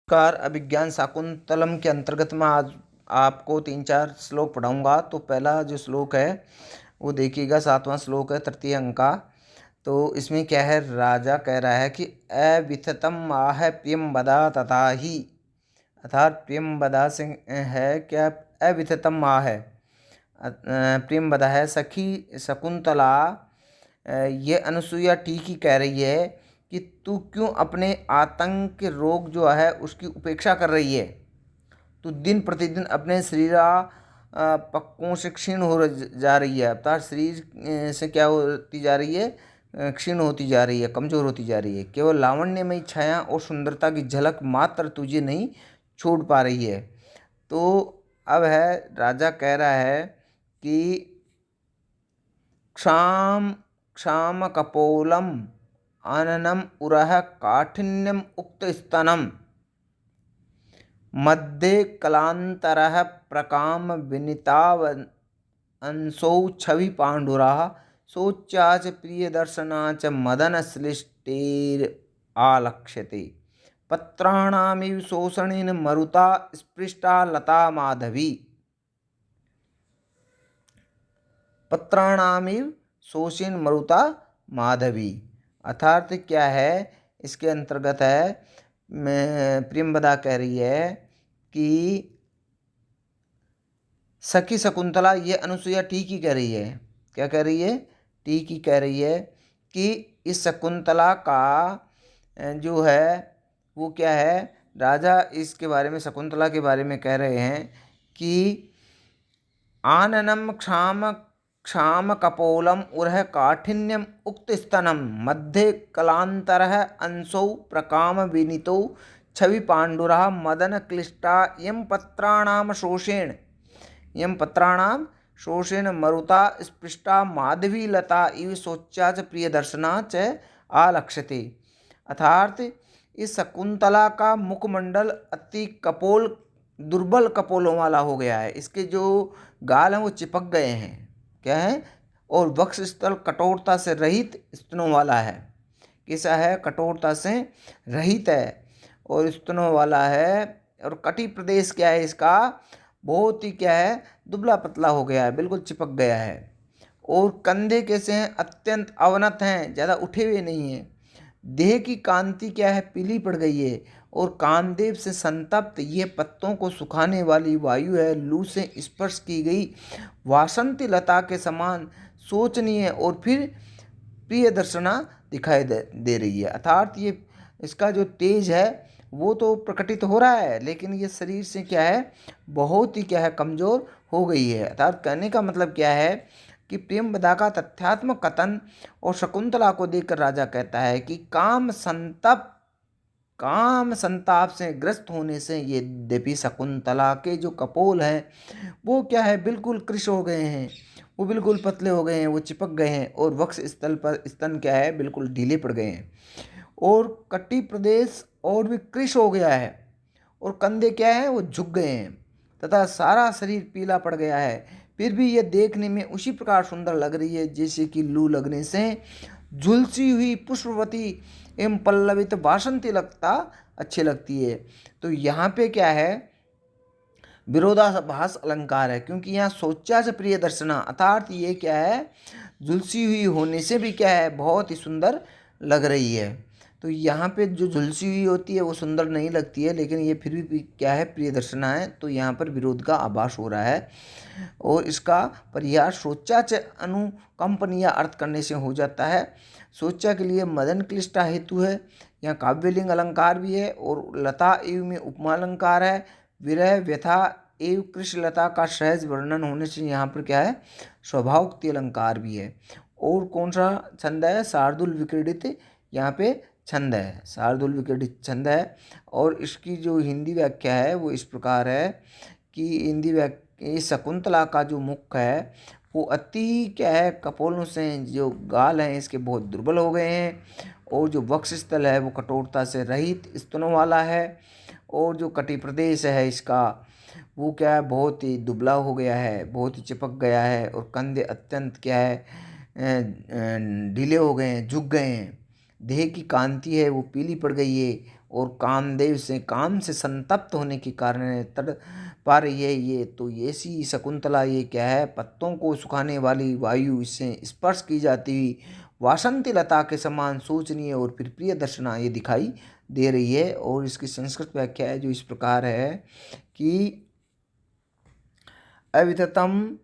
Car अभिज्ञान शाकुंतलम के अंतर्गत मैं आज आपको 3-4 श्लोक पढ़ाऊंगा। तो पहला जो श्लोक है वो देखिएगा, 7वां श्लोक है, तृतीय अंक का। तो इसमें क्या है, राजा कह रहा है कि अविथतम आह प्रियम बदा तथा ही, अर्थात प्रियम बदा से है क्या, अविथतम आह है प्रियम बदा है सखी शकुंतला। ये अनुसुईया ठीक ही कह रही है कि तू क्यों अपने आतंक के रोग जो है उसकी उपेक्षा कर रही है। तू दिन प्रतिदिन अपने शरीरा पक्कों से क्षीण हो जा रही है, अर्थात शरीर से क्या होती जा रही है, क्षीण होती जा रही है, कमज़ोर होती जा रही है। केवल लावण्यमयी छाया और सुंदरता की झलक मात्र तुझे नहीं छोड़ पा रही है। तो अब है, राजा कह रहा है कि क्षाम क्षाम कपोलम आननम उरह काठिन्यम उक्त स्तनम मध्ये कलांतरः प्रकाम विनीतावंसौ छवि पांडुराः सोच्चाच प्रिय दर्शनाच मदन श्लिष्टेर आलक्ष्यते पत्राणामिव शोषणेन मरुता स्पृष्टा लता माधवी। पत्राणामिव शोषेण मरुता माधवी, अर्थात क्या है, इसके अंतर्गत है, प्रियंवदा कह रही है कि सखी शकुंतला, ये अनुसुईया ठीक ही कह रही है। क्या कह रही है? ठीक ही कह रही है कि इस शकुंतला का जो है वो क्या है, राजा इसके बारे में, शकुंतला के बारे में कह रहे हैं कि आननम क्षाम क्षाम कपोलम उरह काठिन्यम उक्त स्तनम मध्ये कलांतरः अंशौ प्रकाम विनीतौ छवि पांडुरः मदन क्लिष्टा यम पत्राणाम शोषेण मरुता स्पृष्टा माधवी लता इव सोच्या च प्रिय दर्शना च आलक्ष्यते। अर्थात इस शकुंतला का मुखमंडल अति कपोल, दुर्बल कपोलों वाला हो गया है। इसके जो गाल हैं वो चिपक गए हैं, क्या है, और वक्ष स्थल कठोरता से रहित स्तनों वाला है। कैसा है? कठोरता से रहित है और स्तनों वाला है। और कटी प्रदेश क्या है इसका, बहुत ही क्या है, दुबला पतला हो गया है, बिल्कुल चिपक गया है। और कंधे कैसे हैं? अत्यंत अवनत हैं, ज़्यादा उठे हुए नहीं हैं। देह की कांति क्या है, पीली पड़ गई है। और कामदेव से संतप्त ये पत्तों को सुखाने वाली वायु है, लू से स्पर्श की गई वासंती लता के समान सोचनीय और फिर प्रिय दर्शना दिखाई दे रही है। अर्थात ये इसका जो तेज है वो तो प्रकटित हो रहा है, लेकिन ये शरीर से क्या है, बहुत ही क्या है, कमज़ोर हो गई है। अर्थात कहने का मतलब क्या है कि प्रियंवदा का तथ्यात्मक कथन और शकुंतला को देखकर राजा कहता है कि काम संताप से ग्रस्त होने से ये देवी शकुंतला के जो कपोल हैं वो क्या है, बिल्कुल कृश हो गए हैं, वो बिल्कुल पतले हो गए हैं, वो चिपक गए हैं। और वक्ष स्थल पर स्तन क्या है, बिल्कुल ढीले पड़ गए हैं। और कटी प्रदेश और भी कृश हो गया है। और कंधे क्या है, वो झुक गए हैं तथा सारा शरीर पीला पड़ गया है। फिर भी ये देखने में उसी प्रकार सुंदर लग रही है जैसे कि लू लगने से झुलसी हुई पुष्पवती एवं पल्लवित वासंती लगता अच्छी लगती है। तो यहाँ पे क्या है, विरोधाभास अलंकार है, क्योंकि यहाँ सोचा से प्रिय दर्शना, अर्थात ये क्या है, झुलसी हुई होने से भी क्या है, बहुत ही सुंदर लग रही है। तो यहाँ पे जो झुलसी हुई होती है वो सुंदर नहीं लगती है, लेकिन ये फिर भी क्या है, प्रिय दर्शना है। तो यहाँ पर विरोध का आभास हो रहा है। और इसका परिहार सोचा च अनुकंपनीय अर्थ करने से हो जाता है। सोचा के लिए मदन क्लिष्टा हेतु है, यहाँ काव्यलिंग अलंकार भी है। और लता एव में उपमा अलंकार है। विरह व्यथा एव कृष्णलता का सहज वर्णन होने से यहाँ पर क्या है, स्वभावोक्ति अलंकार भी है। और कौन सा छंद है, शार्दुल विक्रीडित यहाँ पे छंद है, शार्दुल विक्रीडित छंद है। और इसकी जो हिंदी व्याख्या है वो इस प्रकार है कि हिंदी व्याख्या, शकुंतला का जो मुख है वो अति क्या है, कपोलों से जो गाल हैं इसके बहुत दुर्बल हो गए हैं। और जो वक्ष स्थल है वो कठोरता से रहित स्तनों वाला है। और जो कटी प्रदेश है इसका वो क्या है, बहुत ही दुबला हो गया है, बहुत ही चिपक गया है। और कंधे अत्यंत क्या है, ढीले हो गए हैं, झुक गए हैं। देह की कांति है वो पीली पड़ गई है। और कामदेव से काम से संतप्त होने के कारण तड़ पा रही है। ये तो ऐसी शकुंतला ये क्या है, पत्तों को सुखाने वाली वायु, इससे स्पर्श की जाती हुई वासंती लता के समान सोचनीय और फिर प्रिय दर्शना ये दिखाई दे रही है। और इसकी संस्कृत व्याख्या है जो इस प्रकार है कि अविततम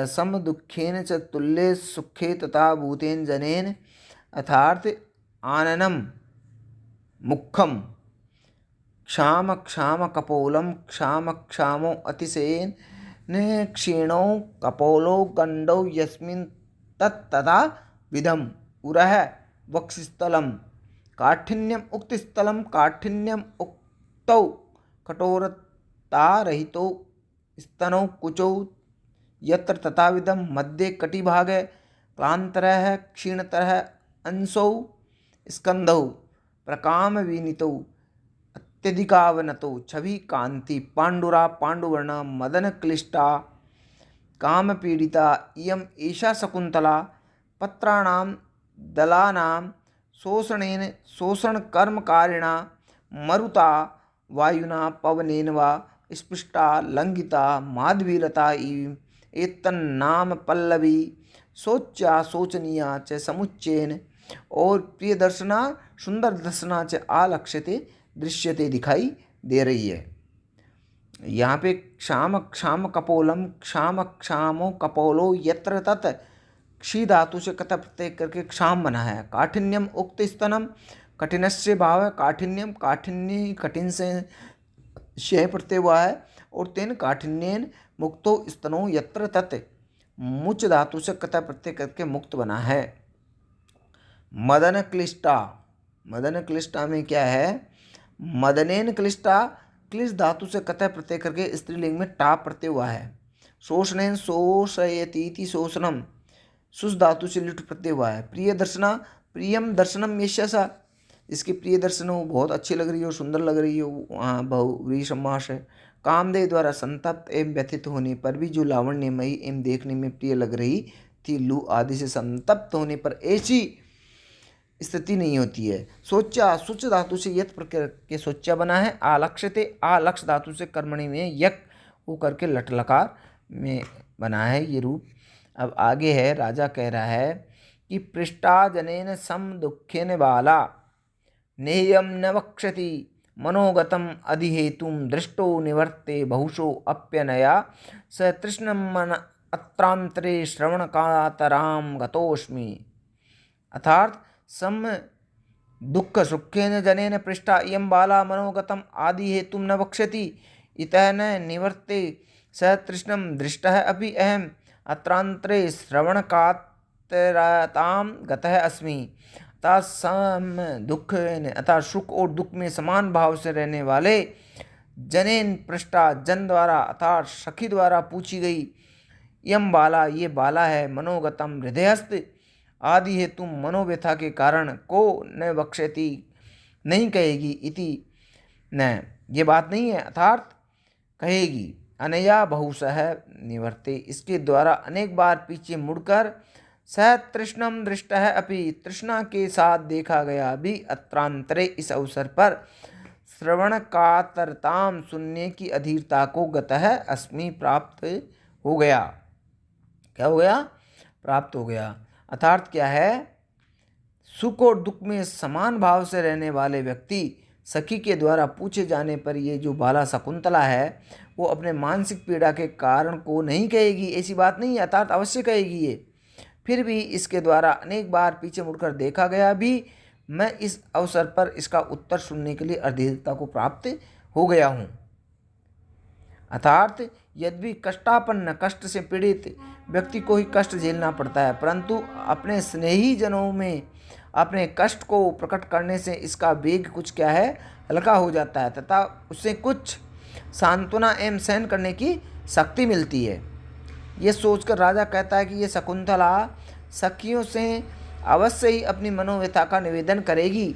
सम दुखेन च तुल्ये सुखे तथा भूतेन जनेन अर्थात आननम मुखम क्षाम क्षाम कपोलम क्षाम क्षामो अतिशयेन क्षीणो कपोलो गंडौ यस्मिन् तत्तथा विधम उरह वक्षस्थलम काठिन्यम उक्तस्थलम काठिन्यम उक्तौ कठोरतारहितो स्तनौ कुचौ यत्र तथाविधम मध्ये कटिभागे क्लांतरः क्षीणतरः अंशौ स्कंधौ प्रकाम विनीतौ अत्यधिकावनतौ छवि कांति पांडुरा पांडुवर्णा मदन क्लिष्टा काम पीड़िता इयम एषा शकुंतला पत्राणां दलानां शोषणेन शोषणकर्मकारिणा मरुता वायुना पवनेन वा स्पृष्टा लंघिता माधवीलता इव एतन्नाम पल्लवी शोच्या शोचनीया च समुच्चयन और प्रिय दर्शना सुंदर दर्शना च आलक्ष्यते दृश्यते दिखाई दे रही है। यहाँ पे क्षाम क्षाम कपोलम क्षाम क्षामो कपोलो यत्र तत् क्षी धातु से कथा प्रत्यय करके क्षाम बना है। काठिन्यम उक्त स्तनम कठिनस्य भाव है, काठिन्यम काठिन्य कठिन से शय प्रत्यय हुआ है और तेन काठिन्यन मुक्तो स्तनो यत्र तत् मुच धातु से कथा प्रत्यय करके मुक्त बना है। मदन क्लिष्टा, मदन क्लिष्टा में क्या है, मदनेन क्लिष्टा क्लिश धातु से कथा प्रत्यय करके स्त्रीलिंग में टा प्रत्यय हुआ है। शोषणेन शोषयतीति शोषणम सुस धातु से लिट प्रत्यय हुआ है। प्रिय दर्शना प्रियम दर्शनम यशसा, इसकी प्रिय दर्शन हो बहुत अच्छी लग रही हो, सुंदर लग रही हो, वहाँ बहुव्रीहि समास है। कामदेव द्वारा संतप्त एवं व्यथित होने पर भी जो लावण्यमयी एवं देखने में प्रिय लग रही थी, लू आदि से संतप्त होने पर ऐसी स्थिति नहीं होती है। सोचा सुच धातु से यत प्रकार के सोचा बना है। आलक्ष्यते आलक्ष धातु से कर्मणि में यक हो करके लट लकार में बना है ये रूप। अब आगे है, राजा कह रहा है कि पृष्ठा जनेन सम दुखेन बाला नेयम न वक्षति मनोगतम अधिहेतुम दृष्टो निवर्ते बहुशो अप्यनया स तृष्णम मन अत्रांतरे श्रवण कातराम गतोस्मि। अर्थात सम दुख सुखेन जनेन पृष्ठा इयं बाला मनोगतम आदि हेतुम न वक्ष्यति इतः न निवर्ते स तृष्णम दृष्टः अपि अहम अत्रांतरे श्रवण कातरताम गतः अस्मि। अतः सम दुख अतः सुख और दुख में समान भाव से रहने वाले जनेन पृष्ठा जन द्वारा अर्थात सखी द्वारा पूछी गई यम बाला ये बाला है, मनोगतम हृदयस्थ आदि हेतु मनोव्यथा के कारण को न वक्षति नहीं कहेगी, इति न ये बात नहीं है अर्थात कहेगी। अनया बहुशः निवर्ते इसके द्वारा अनेक बार पीछे मुड़कर सह तृष्णम दृष्टः अपि तृष्णा के साथ देखा गया भी अत्रांतरे इस अवसर पर श्रवण कातरताम सुनने की अधीरता को गतः अस्मि प्राप्त हो गया। क्या हो गया? प्राप्त हो गया। अर्थात क्या है, सुख और दुख में समान भाव से रहने वाले व्यक्ति सखी के द्वारा पूछे जाने पर ये जो बाला शकुंतला है वो अपने मानसिक पीड़ा के कारण को नहीं कहेगी, ऐसी बात नहीं है, अर्थात अवश्य कहेगी ये। फिर भी इसके द्वारा अनेक बार पीछे मुड़कर देखा गया भी मैं इस अवसर पर इसका उत्तर सुनने के लिए अधीरता को प्राप्त हो गया हूँ। अर्थात यद्यपि कष्टापन्न कष्ट से पीड़ित व्यक्ति को ही कष्ट झेलना पड़ता है, परंतु अपने स्नेही जनों में अपने कष्ट को प्रकट करने से इसका वेग कुछ क्या है, हल्का हो जाता है तथा उससे कुछ सांत्वना एवं सहन करने की शक्ति मिलती है। ये सोचकर राजा कहता है कि ये शकुंतला सखियों से अवश्य ही अपनी मनोव्यथा का निवेदन करेगी।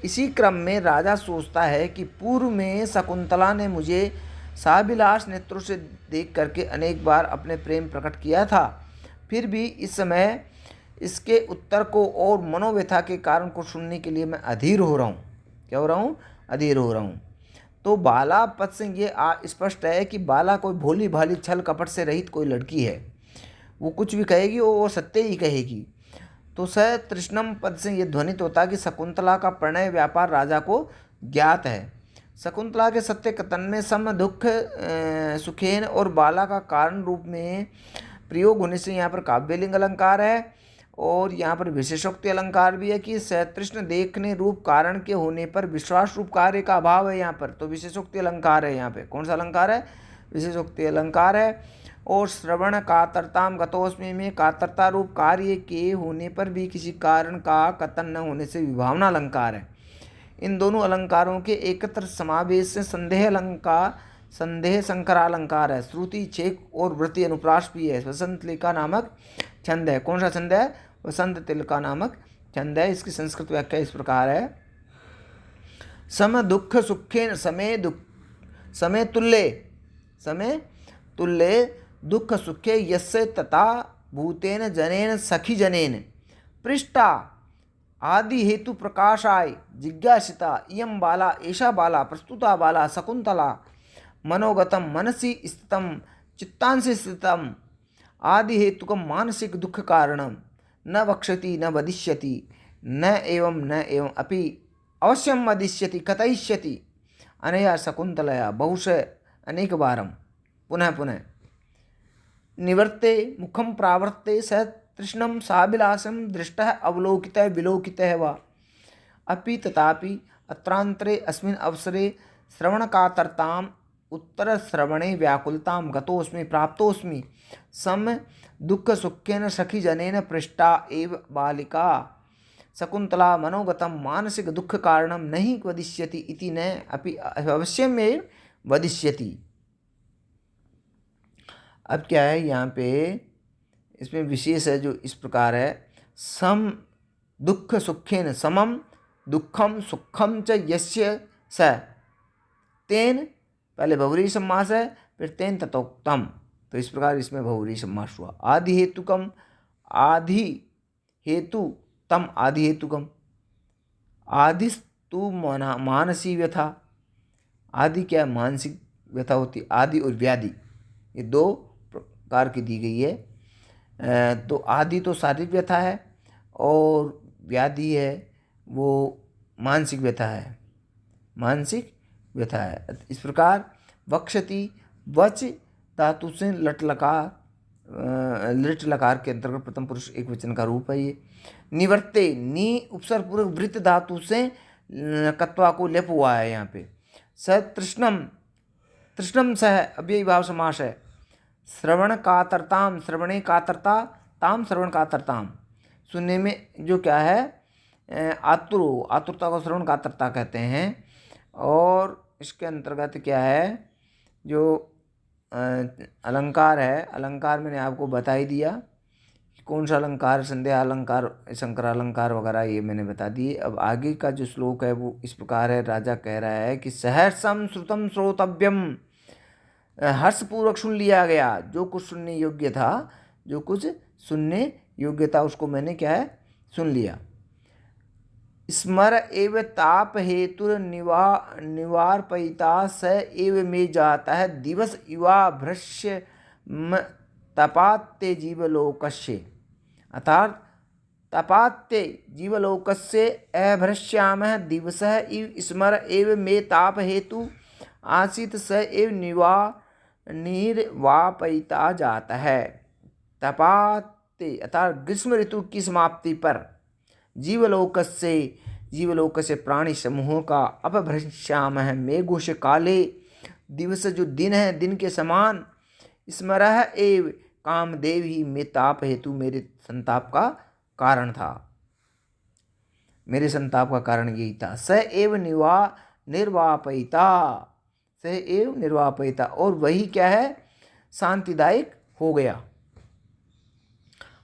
इसी क्रम में राजा सोचता है कि पूर्व में शकुंतला ने मुझे साभिलाष नेत्रों से देख करके अनेक बार अपने प्रेम प्रकट किया था, फिर भी इस समय इसके उत्तर को और मनोव्यथा के कारण को सुनने के लिए मैं अधीर हो रहा हूँ। क्या हो रहा हूँ, अधीर हो रहा हूँ। तो बाला पद से ये स्पष्ट है कि बाला कोई भोली भाली छल कपट से रहित कोई लड़की है, वो कुछ भी कहेगी वो सत्य ही कहेगी। तो स तृष्णम पद से ये ध्वनित होता है कि शकुंतला का प्रणय व्यापार राजा को ज्ञात है। शकुंतला के सत्य कथन में सम दुख सुखेन और बाला का कारण रूप में प्रयोग होने से यहाँ पर काव्यलिंग अलंकार है, और यहाँ पर विशेषोक्ति अलंकार भी है कि सतृष्ण देखने रूप कारण के होने पर विश्वास रूप कार्य का अभाव है यहाँ पर, तो विशेषोक्ति अलंकार है। यहाँ पे कौन सा अलंकार है, विशेषोक्ति अलंकार है। और श्रवण कातरताम गतोस्मि में कातरता रूप कार्य के होने पर भी किसी कारण का कथन न होने से विभावना अलंकार है। इन दोनों अलंकारों के एकत्र समावेश से संदेह अलंकार, संदेह संकरालंकार है। श्रुति छेक और वृत्ति अनुप्रास भी है। वसंत तिलका नामक छंद है। कौन सा छंद है, वसंत तिलका नामक छंद है। इसकी संस्कृत व्याख्या इस प्रकार है, सम दुख सुखेन समय दुख समय तुल्य दुख सुखे यस्य तथा भूतेन जनेन सखी जनेन पृष्ठा आदि हेतु प्रकाशाय जिज्ञासिता इयं बाला एषा बाला प्रस्तुता बाला शकुंतला मनोगतम मनसि स्थितम चित्तांसि स्थितम आदि हेतुकम मानसिक दुख कारणम न वक्ष्यति न वदिष्यति न एवं अपि अवश्यम वदिष्यति कथयिष्यति अनया शकुंतलया बहुशः अनेक बारम पुनः पुनः निवर्ते मुखम प्रावर्ते स तृष्णम साभिलाषम दृष्टः अवलोकितः विलोकितः वा अपि तथापि अत्रांतरे अस्मिन् अवसरे श्रवणकातरताम् उत्तरश्रवणे व्याकुलतां गतोऽस्मि प्राप्तोऽस्मि सम दुःख सुखेन सखी जनेन पृष्टा एव बालिका शकुंतला मनोगतम मानसिक दुख कारणम नहीं वदिष्यति इति न अपि अवश्यमेव वदिष्यति। अब क्या है यहाँ पे, इसमें विशेष है जो इस प्रकार है, सम दुख सुखेन समम दुखम सुखम च यस्य स तेन, पहले बहुव्रीहि समास है, फिर तेन तथोक्तम, तो इस प्रकार इसमें बहुव्रीहि समास हुआ। आदि हेतुकम, आदि हेतु तम, आदि हेतुकम, आदिस्तु मानसी व्यथा, आदि क्या मानसिक व्यथा होती, आदि और व्याधि ये दो प्रकार की दी गई है। तो आदि तो शारीरिक व्यथा है और व्याधि है वो मानसिक व्यथा है, मानसिक व्यथा है। इस प्रकार वक्षति वच धातु से लट लकार के अंतर्गत प्रथम पुरुष एक वचन का रूप है ये। निवर्ते, नी उपसर्ग पूर्वक वृत्त धातु से कत्वा को लेप हुआ है यहाँ पे। स तृष्णम, तृष्णम सह अव्ययी भाव समास है। श्रवण कातरताम, श्रवणे कातरता, ताम श्रवण कातरताम, सुनने में जो क्या है आतुर हो, आतुरता को श्रवण कातरता कहते हैं। और इसके अंतर्गत क्या है जो अलंकार है, अलंकार मैंने आपको बता ही दिया कि कौन सा अलंकार, संध्या अलंकार, शंकरालंकार वगैरह ये मैंने बता दिए। अब आगे का जो श्लोक है वो इस प्रकार है, राजा कह रहा है कि सहर्षम श्रुतम श्रोतव्यम, हर्षपूर्वक सुन लिया गया, जो कुछ सुनने योग्य था, जो कुछ सुनने योग्य था उसको मैंने क्या है सुन लिया। स्मर एव ताप हेतुर निवारपयिता स एव में जाता है दिवस युवा भ्रश्य तपात्य जीवलोकस्य, अर्थात तपात्य जीवलोकस्य अभ्रश्यामः दिवसः इव स्मर एव मे ताप हेतु आसीत स एव निर्वापयिता जाता है। तपाते अर्थात ग्रीष्म ऋतु की समाप्ति पर जीवलोक से प्राणी समूहों का अपभ्रश्यामः मेघोष काले दिवस, जो दिन है दिन के समान, स्मरः एव कामदेव ही में ताप हेतु मेरे संताप का कारण था, मेरे संताप का कारण यही था। स एव निर्वापयिता, स एव निर्वापयिता, और वही क्या है शांतिदायक हो गया।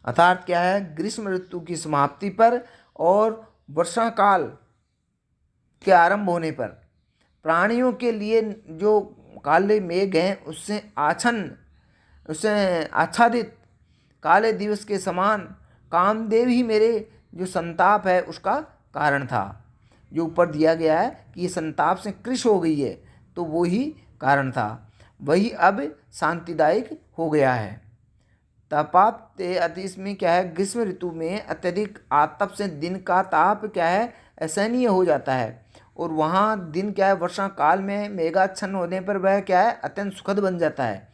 अर्थात क्या है, ग्रीष्म ऋतु की समाप्ति पर और वर्षा काल के आरंभ होने पर प्राणियों के लिए जो काले मेघ हैं उससे आच्छादित काले दिवस के समान कामदेव ही मेरे जो संताप है उसका कारण था। जो ऊपर दिया गया है कि ये संताप से कृश हो गई है, तो वो ही कारण था, वही अब शांतिदायक हो गया है। तपाप्ते अति, इसमें क्या है, ग्रीष्म ऋतु में अत्यधिक आतप से दिन का ताप क्या है, असहनीय हो जाता है, और वहाँ दिन क्या है, वर्षा काल में मेघाच्छन्न होने पर वह क्या है, अत्यंत सुखद बन जाता है।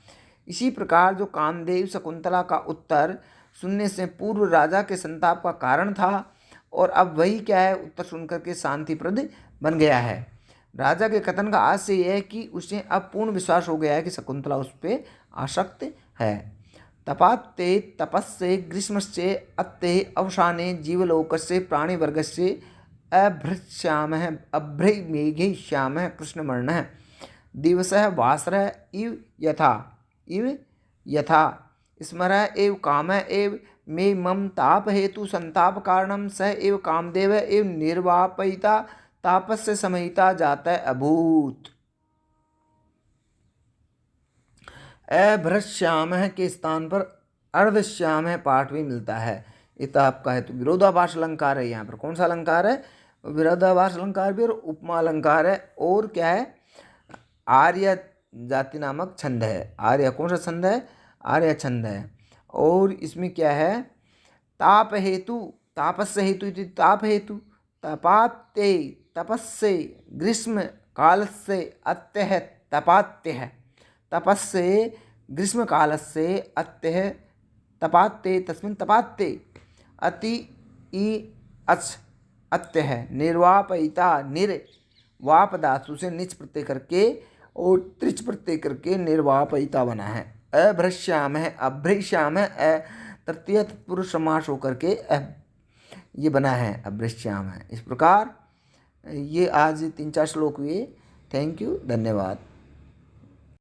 इसी प्रकार जो कामदेव शकुंतला का उत्तर सुनने से पूर्व राजा के संताप का कारण था, और अब वही क्या है, उत्तर सुनकर के शांतिप्रद बन गया है। राजा के कथन का आशय यह है कि उसे अब पूर्ण विश्वास हो गया है कि शकुंतला उस पर आसक्त है। तपात्ते तपस्से ग्रीष्मस्य अत्ते अवसाने जीवलोकस्य प्राणिवर्गस्य अभ्रश्यामः अभ्रमेघश्यामः कृष्णवर्णः दिवसः वासरः इव यथा स्मरः एव कामः एव मे मम ताप हेतु संताप कारणम स एव कामदेव एव निर्वापयिता तापस्य समहिता जातः अभूत। अभ्रश्यामः के स्थान पर अर्धश्यामः पाठ भी मिलता है। ताप का हेतु विरोधाभास अलंकार है। यहाँ पर कौन सा अलंकार है, विरोधाभास अलंकार भी और उपमा अलंकार है, और क्या है, आर्य जाति नामक छंद है। आर्य कौन सा छंद है, आर्य छंद है। और इसमें क्या है, ताप हेतु, तापस्य हेतु इति ताप हेतु, तपात्ते तपस्से ग्रीष्म कालस्य अत्यः तपात्यः तपस्से ग्रीष्म कालस्य अत्यः तपात्ते तस्मिन् तपात्ते अति इ अच अत्यः निर्वापयिता निर्वाप धातु से निच प्रत्यय करके और त्रिच प्रत्यय करके निर्वापयिता बना है। अभ्रश्यामः अभ्रश्यामः तृतीय तत्पुरुष समास होकर के ये बना है अभ्रश्यामः। इस प्रकार ये आज 3-4 श्लोक हुए। थैंक यू, धन्यवाद।